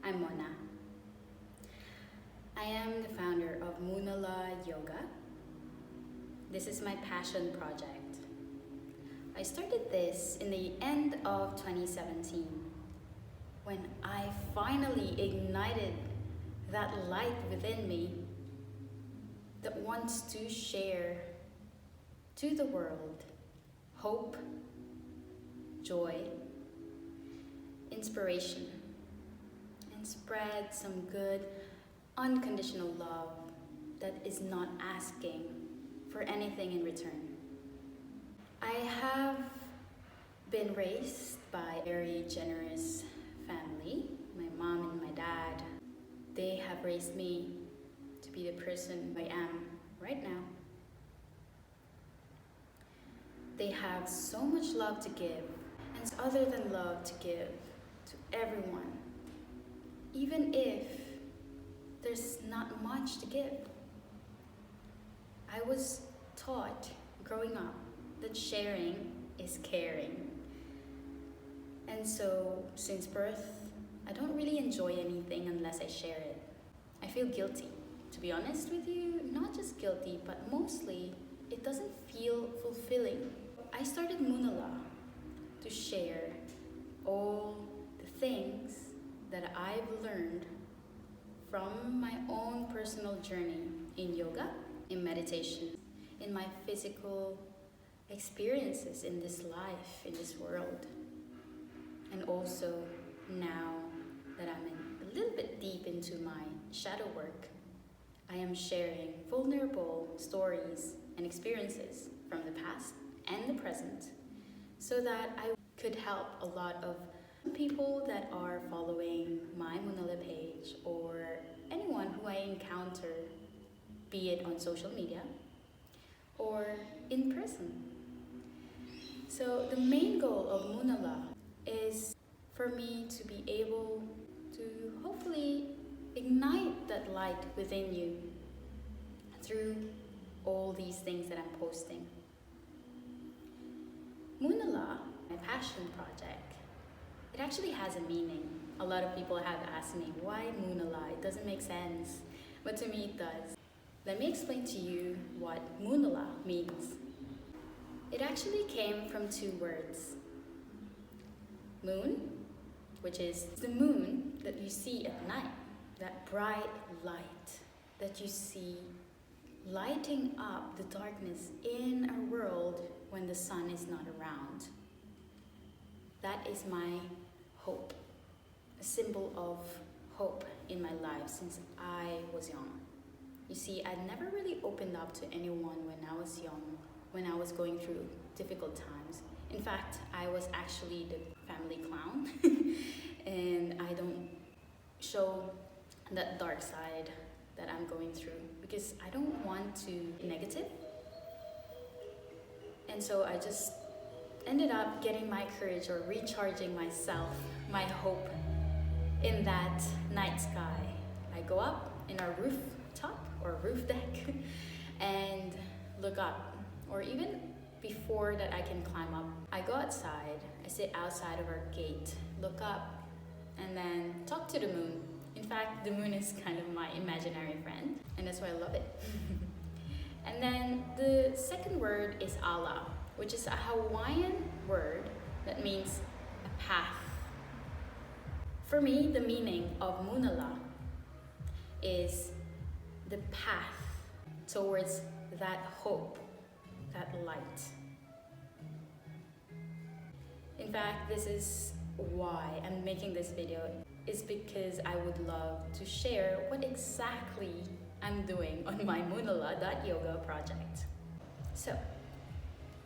I'm Mona. I am the founder of Moonala Yoga. This is my passion project. I started this in the end of 2017 when I finally ignited that light within me that wants to share to the world hope, joy, inspiration, and spread some good, unconditional love that is not asking for anything in return. I have been raised by a very generous family. My mom and my dad, they have raised me to be the person I am right now. They have so much love to give, and other than love to give to everyone, even if there's not much to give. I was taught growing up that sharing is caring. And so since birth, I don't really enjoy anything unless I share it. I feel guilty. To be honest with you, not just guilty, but mostly it doesn't feel fulfilling. I started Moonala to share all the things that I've learned from my own personal journey in yoga, in meditation, in my physical experiences in this life, in this world. And also now that I'm a little bit deep into my shadow work, I am sharing vulnerable stories and experiences from the past and the present so that I could help a lot of people that are following my Moonala page or anyone who I encounter, be it on social media or in person. So the main goal of Moonala is for me to be able to hopefully ignite that light within you through all these things that I'm posting. Moonala, my passion project, it actually has a meaning. A lot of people have asked me, why Moonala? It doesn't make sense. But to me it does. Let me explain to you what Moonala means. It actually came from two words. Moon, which is the moon that you see at night. That bright light that you see lighting up the darkness in a world when the sun is not around. That is my hope, a symbol of hope in my life since I was young. You see, I never really opened up to anyone when I was young, when I was going through difficult times. In fact, I was actually the family clown and I don't show that dark side that I'm going through because I don't want to be negative. And so I just ended up getting my courage or recharging myself, my hope in that night sky. I go up in our rooftop or roof deck and look up, or even before that I can climb up, I go outside, I sit outside of our gate, look up, and then talk to the moon. In fact, the moon is kind of my imaginary friend, and that's why I love it. And then the second word is ala, which is a Hawaiian word that means a path. For me, the meaning of Moonala is the path towards that hope, that light. In fact, this is why I'm making this video, is because I would love to share what exactly I'm doing on my Moonala.yoga project. So,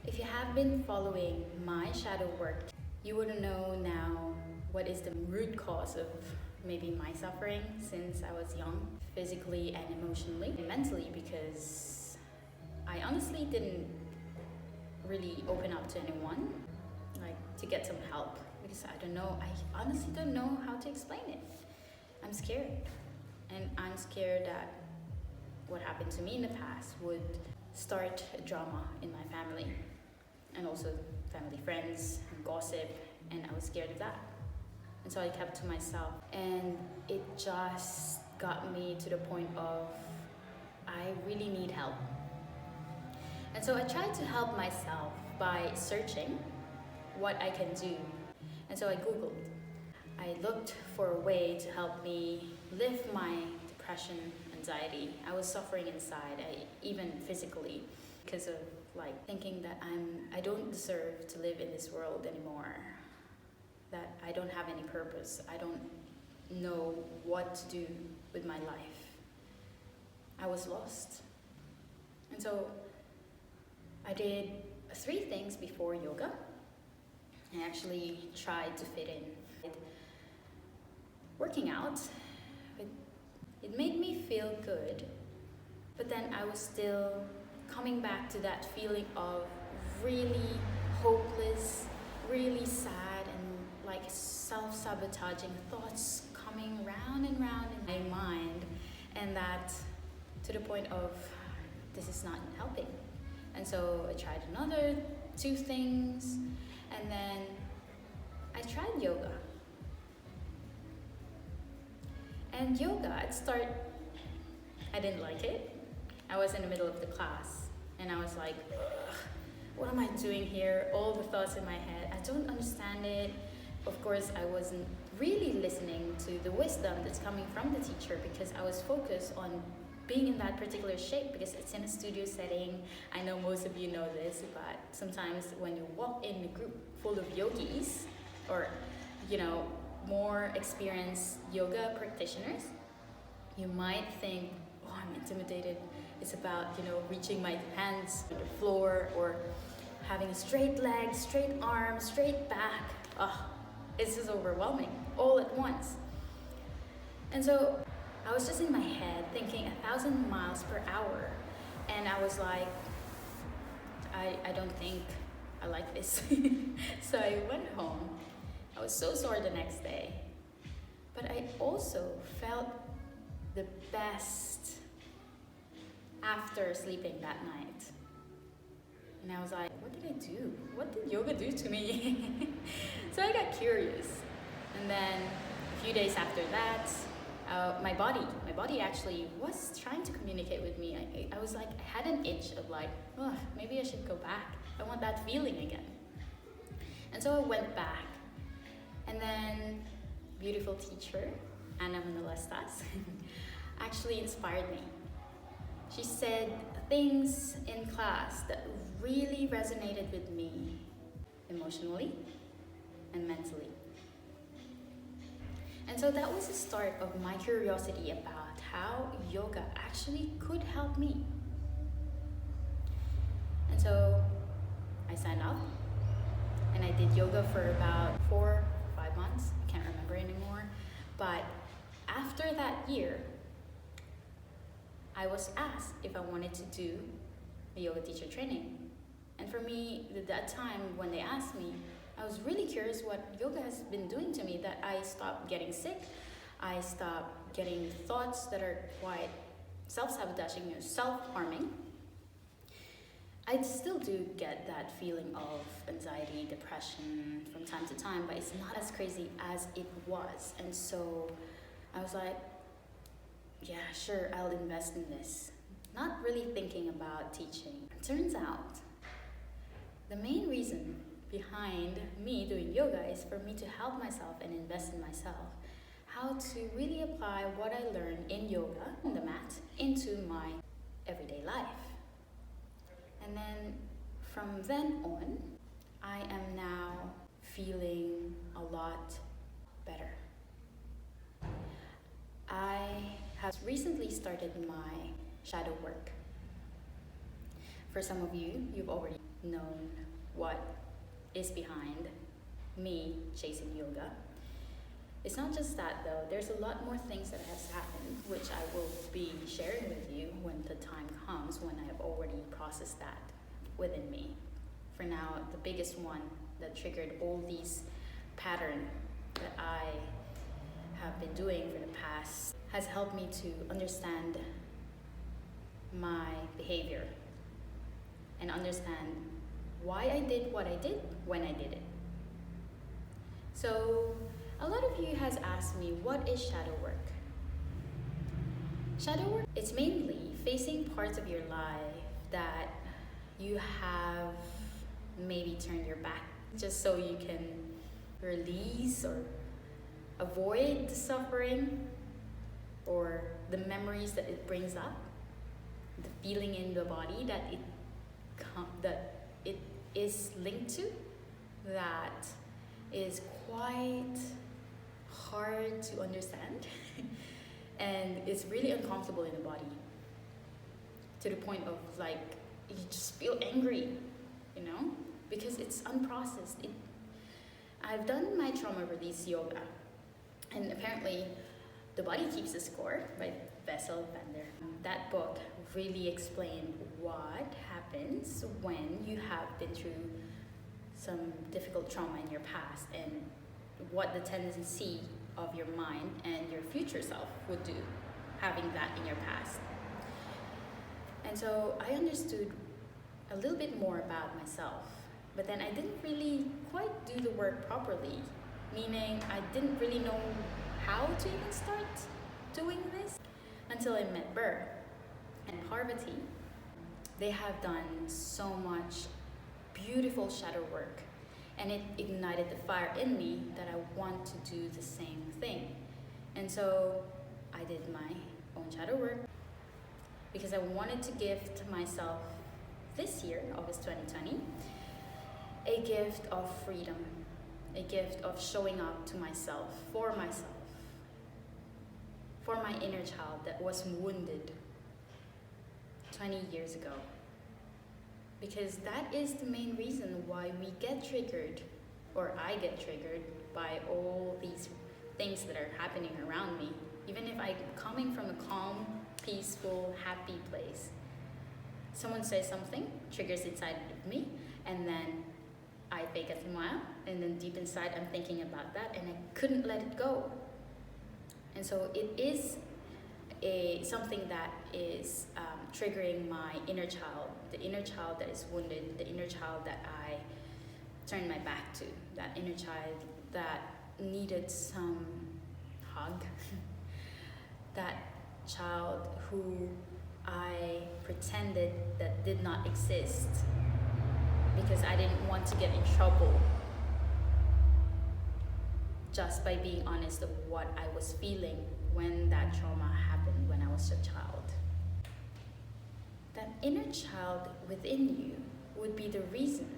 if you have been following my shadow work, you would know now what is the root cause of maybe my suffering since I was young, physically and emotionally and mentally, because I honestly didn't really open up to anyone, like to get some help, because I honestly don't know how to explain it. I'm scared, and I'm scared that what happened to me in the past would start a drama in my family and also family friends and gossip, and I was scared of that. And so I kept to myself. And it just got me to the point of I really need help. And so I tried to help myself by searching what I can do. And so I Googled. I looked for a way to help me lift my depression, anxiety. I was suffering inside, even physically, because of like thinking that I don't deserve to live in this world anymore. That I don't have any purpose. I don't know what to do with my life. I was lost. And so I did 3 things before yoga. I actually tried to fit in. Working out, it made me feel good, but then I was still coming back to that feeling of really hopeless, really sad, and like self-sabotaging thoughts coming round and round in my mind, and that to the point of this is not helping. And so I tried another 2 things, and then I tried yoga. And yoga, at start, I didn't like it. I was in the middle of the class, and I was like, ugh, what am I doing here? All the thoughts in my head, I don't understand it. Of course, I wasn't really listening to the wisdom that's coming from the teacher, because I was focused on being in that particular shape, because it's in a studio setting. I know most of you know this, but sometimes when you walk in a group full of yogis, or more experienced yoga practitioners, you might think, oh, I'm intimidated. It's about, reaching my hands to the floor, or having a straight leg, straight arm, straight back. Oh, it's just overwhelming all at once. And so I was just in my head thinking 1,000 miles per hour. And I was like, I don't think I like this. So I went home. I was so sore the next day, but I also felt the best after sleeping that night. And I was like, what did I do? What did yoga do to me? So I got curious. And then a few days after that, my body actually was trying to communicate with me. I was like, I had an itch of like, oh, maybe I should go back. I want that feeling again. And so I went back. And then beautiful teacher, Anna Moonala, actually inspired me. She said things in class that really resonated with me emotionally and mentally. And so that was the start of my curiosity about how yoga actually could help me. And so I signed up, and I did yoga for about 4 or 5 months. I can't remember anymore. But after that year, I was asked if I wanted to do a yoga teacher training. And for me, at that time when they asked me, I was really curious what yoga has been doing to me, that I stopped getting sick. I stopped getting thoughts that are quite self-sabotaging or self-harming. I still do get that feeling of anxiety, depression from time to time, but it's not as crazy as it was. And so I was like, yeah, sure, I'll invest in this. Not really thinking about teaching. Turns out, the main reason behind me doing yoga is for me to help myself and invest in myself. How to really apply what I learned in yoga, on the mat, into my everyday life. And then from then on, I am now feeling a lot better. I have recently started my shadow work. For some of you, you've already known what is behind me chasing yoga. It's not just that though, there's a lot more things that has happened, which I will be sharing with you when the time comes, when I have already processed that within me. For now, the biggest one that triggered all these patterns that I have been doing for the past has helped me to understand my behavior and understand why I did what I did when I did it. So A lot of you has asked me, what is shadow work? Shadow work, it's mainly facing parts of your life that you have maybe turned your back just so you can release or avoid the suffering or the memories that it brings up, the feeling in the body that it is linked to, that is quite hard to understand and it's really uncomfortable in the body to the point of like you just feel angry, you know, because it's unprocessed. I've done my trauma release yoga, and apparently The Body Keeps the Score by Bessel Bender. That book really explained what happens when you have been through some difficult trauma in your past and what the tendency of your mind and your future self would do having that in your past. And so I understood a little bit more about myself, but then I didn't really quite do the work properly, meaning I didn't really know how to even start doing this until I met Burr and Parvati. They have done so much beautiful shadow work, and it ignited the fire in me that I want to do the same thing. And so I did my own shadow work because I wanted to gift myself this year, August 2020, a gift of freedom, a gift of showing up to myself, for my inner child that was wounded 20 years ago. Because that is the main reason why we get triggered, or I get triggered by all these things that are happening around me. Even if I'm coming from a calm, peaceful, happy place, someone says something, triggers inside of me, and then I fake a smile, and then deep inside I'm thinking about that, and I couldn't let it go. And so it is something that is triggering my inner child, the inner child that is wounded, the inner child that I turned my back to, that inner child that needed some hug, that child who I pretended that did not exist because I didn't want to get in trouble just by being honest of what I was feeling when that trauma happened when I was a child. That inner child within you would be the reason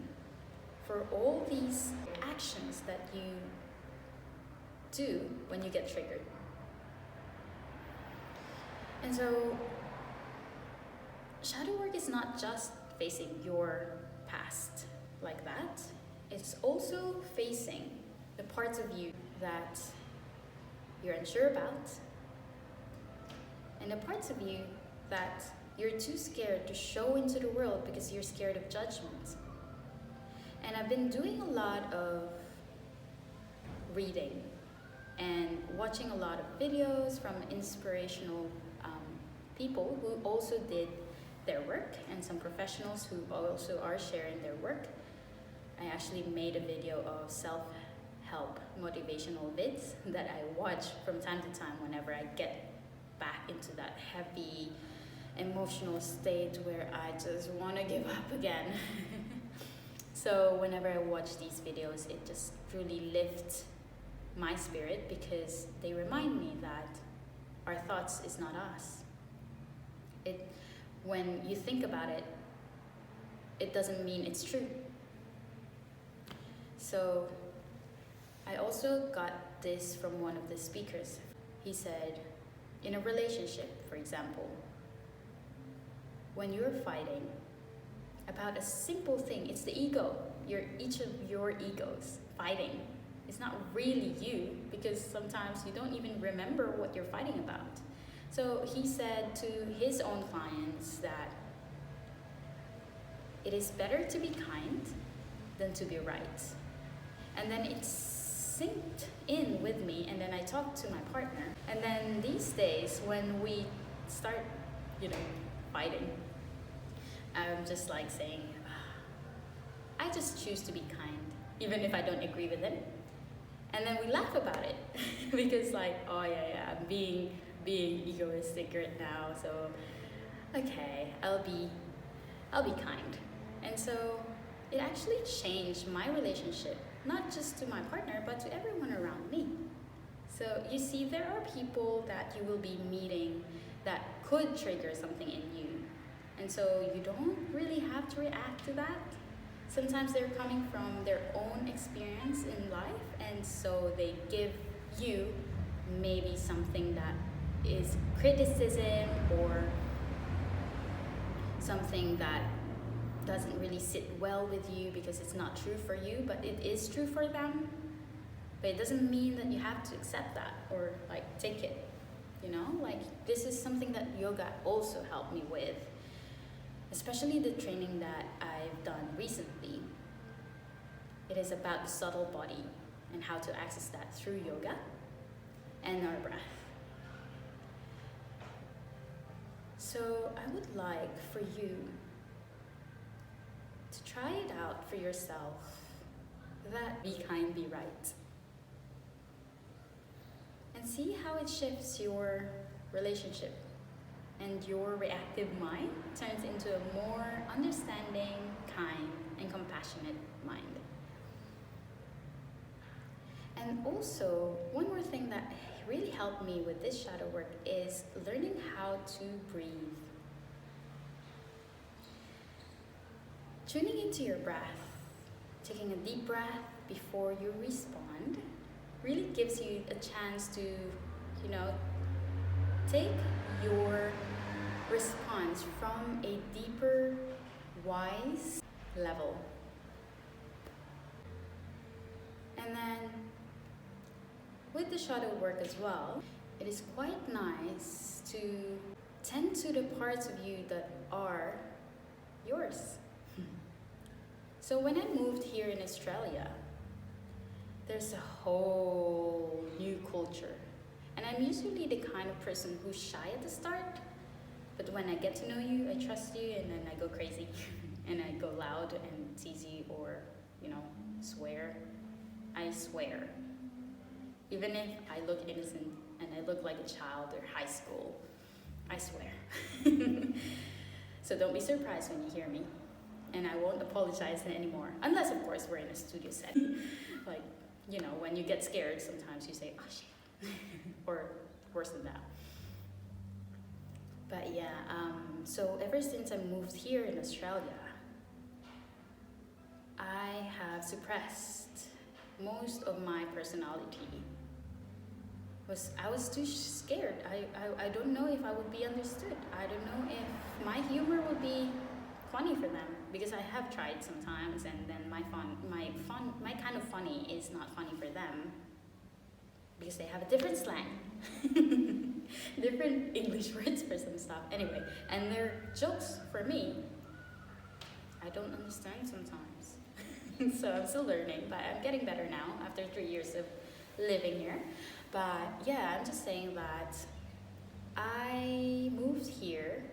for all these actions that you do when you get triggered. And so shadow work is not just facing your past like that, it's also facing the parts of you that you're unsure about, and the parts of you that you're too scared to show into the world because you're scared of judgment. And I've been doing a lot of reading and watching a lot of videos from inspirational people who also did their work, and some professionals who also are sharing their work. I actually made a video of self-help motivational vids that I watch from time to time whenever I get back into that heavy emotional state where I just want to give up again. So whenever I watch these videos, it just really lifts my spirit because they remind me that our thoughts is not us. When you think about it, it doesn't mean it's true. So I also got this from one of the speakers. He said, in a relationship, for example, when you're fighting about a simple thing, it's the ego, each of your egos fighting. It's not really you, because sometimes you don't even remember what you're fighting about. So he said to his own clients that it is better to be kind than to be right. And then it synced in with me, and then I talked to my partner. And then these days, when we start, fighting, I'm just like saying, I just choose to be kind, even if I don't agree with it. And then we laugh about it because like, oh yeah, I'm being egoistic right now. So okay, I'll be kind. And so it actually changed my relationship, not just to my partner, but to everyone around me. So you see, there are people that you will be meeting that could trigger something in you. And so you don't really have to react to that. Sometimes they're coming from their own experience in life, and so they give you maybe something that is criticism or something that doesn't really sit well with you because it's not true for you, but it is true for them. But it doesn't mean that you have to accept that or like take it, you know? Like this is something that yoga also helped me with, especially the training that I've done recently. It is about the subtle body and how to access that through yoga and our breath. So I would like for you to try it out for yourself, that be kind, be right. And see how it shifts your relationship and your reactive mind turns into a more understanding, kind, and compassionate mind. And also, one more thing that really helped me with this shadow work is learning how to breathe. Tuning into your breath, taking a deep breath before you respond, really gives you a chance to, take your response from a deeper, wise level. And then, with the shadow work as well, it is quite nice to tend to the parts of you that are yours. So when I moved here in Australia, there's a whole new culture. And I'm usually the kind of person who's shy at the start, but when I get to know you, I trust you, and then I go crazy. And I go loud and tease you or, swear. I swear. Even if I look innocent and I look like a child or high school, I swear. So don't be surprised when you hear me. And I won't apologize anymore. Unless, of course, we're in a studio setting. Like, when you get scared, sometimes you say, oh shit. Or worse than that. But yeah, so ever since I moved here in Australia, I have suppressed most of my personality. I was too scared. I don't know if I would be understood. I don't know if my humor would be funny for them, because I have tried sometimes, and then my kind of funny is not funny for them because they have a different slang, different English words for some stuff. Anyway, and their jokes for me, I don't understand sometimes. So I'm still learning, but I'm getting better now after 3 years of living here. But yeah, I'm just saying that I moved here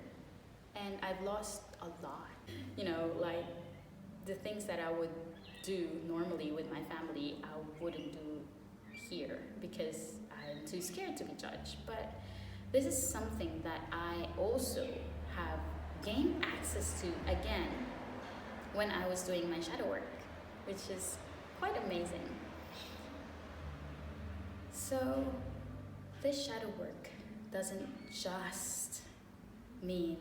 and I've lost a lot. Like the things that I would do normally with my family, I wouldn't do here because I'm too scared to be judged. But this is something that I also have gained access to again when I was doing my shadow work, which is quite amazing. So this shadow work doesn't just mean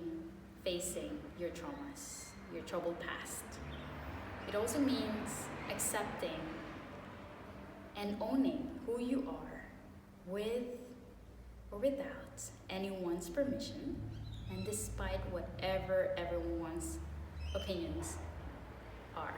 facing your traumas, your troubled past. It also means accepting and owning who you are with or without anyone's permission, and despite whatever everyone's opinions are.